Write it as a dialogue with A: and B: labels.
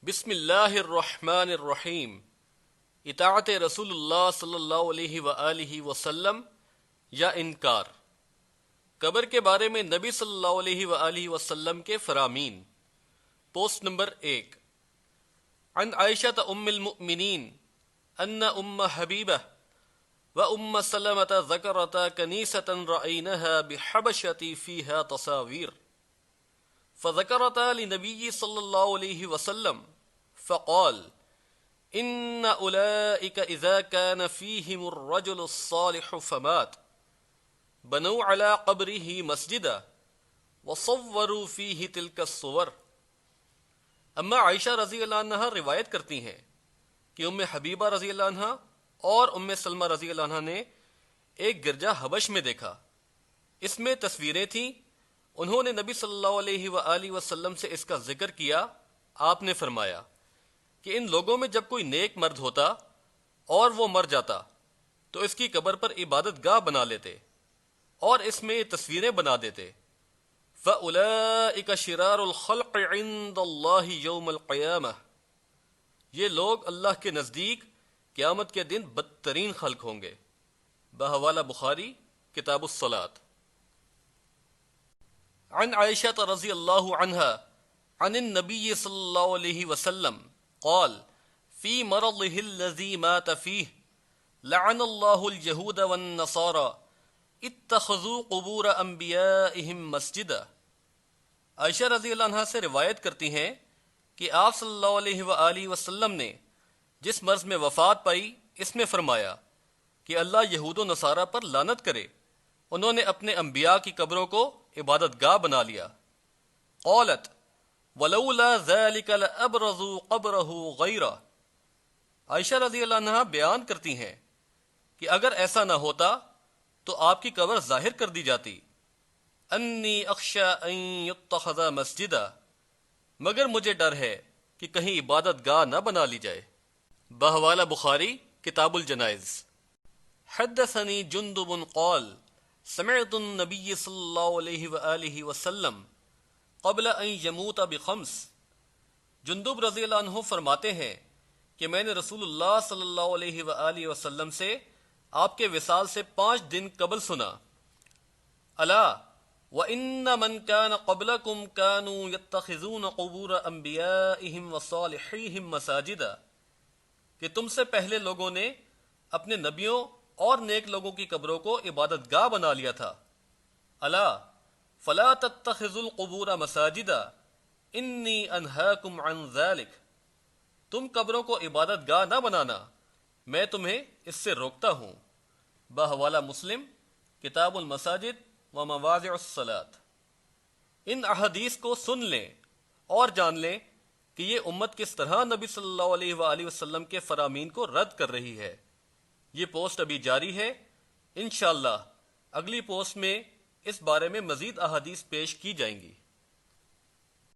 A: بسم اللہ الرحمن الرحیم۔ اطاعت رسول اللہ صلی اللہ علیہ وآلہ وسلم یا انکار۔ قبر کے بارے میں نبی صلی اللہ علیہ وآلہ وسلم کے فرامین۔ Post number 1۔ عن عائشہ ام المؤمنین ان ام حبیبہ و ام سلمۃ ذکرتا کنیسۃ رأینها بحبشۃ فیہا تصاویر فذكرتا لنبي صلى الله عليه وسلم فقال إن أولئك إذا كان فيهم الرجل الصالح فمات بنوا على قبره مسجدا وصوروا فيه تلك الصور۔ اما عائشہ رضی اللہ عنہ روایت کرتی ہیں کہ ام حبیبہ رضی اللہ عنہ اور ام سلمہ رضی اللہ عنہ نے ایک گرجا حبش میں دیکھا۔ اس میں تصویریں تھیں۔ انہوں نے نبی صلی اللہ علیہ وآلہ وسلم سے اس کا ذکر کیا۔ آپ نے فرمایا کہ ان لوگوں میں جب کوئی نیک مرد ہوتا اور وہ مر جاتا تو اس کی قبر پر عبادت گاہ بنا لیتے اور اس میں تصویریں بنا دیتے۔ فَأُولَئِكَ شِرَارُ الْخَلْقِ عِندَ اللَّهِ يَوْمَ الْقِيَامَةِ، یہ لوگ اللہ کے نزدیک قیامت کے دن بدترین خلق ہوں گے۔ بحوالہ بخاری کتاب الصلاۃ۔ عن عائشة رضی اللہ عنہا عن النبی صلی اللہ علیہ وسلم قال فی مرضه الذی مات فیہ لعن اللہ اليہود والنصارى اتخذوا قبور انبیائهم مسجدا۔ عائشہ رضی اللہ عنہا سے روایت کرتی ہیں کہ آپ صلی اللہ علیہ وآلہ وسلم نے جس مرض میں وفات پائی اس میں فرمایا کہ اللہ یہود و نصارہ پر لعنت کرے، انہوں نے اپنے انبیاء کی قبروں کو عبادت گاہ بنا لیا۔ قالت ولولا ذلك لابرزوا قبره غیرہ۔ عائشہ رضی اللہ عنہا بیان کرتی ہیں کہ اگر ایسا نہ ہوتا تو آپ کی قبر ظاہر کر دی جاتی۔ انی اخشى ان يتخذ مسجدا، مگر مجھے ڈر ہے کہ کہیں عبادت گاہ نہ بنا لی جائے۔ بحوالہ بخاری کتاب الجنائز۔ حدثنی جندب قال سمعت النبی صلی اللہ علیہ وآلہ وسلم قبل ان یموت بخمس۔ جندب رضی اللہ عنہ فرماتے ہیں کہ میں نے رسول اللہ صلی اللہ علیہ وآلہ وسلم سے آپ کے وصال سے 5 دن قبل سنا۔ الا وان من كان قبلكم كانوا يتخذون قبور انبیائهم وصالحیهم مساجدا، کہ تم سے پہلے لوگوں نے اپنے نبیوں اور نیک لوگوں کی قبروں کو عبادت گاہ بنا لیا تھا۔ الا فلا تتخذوا القبور مساجدا انی انہاکم عن ذلک، تم قبروں کو عبادت گاہ نہ بنانا، میں تمہیں اس سے روکتا ہوں۔ بحوالہ مسلم کتاب المساجد و مواضع الصلاۃ۔ ان احادیث کو سن لیں اور جان لیں کہ یہ امت کس طرح نبی صلی اللہ علیہ وآلہ وسلم کے فرامین کو رد کر رہی ہے۔ یہ پوسٹ ابھی جاری ہے، انشاءاللہ اگلی پوسٹ میں اس بارے میں مزید احادیث پیش کی جائیں گی۔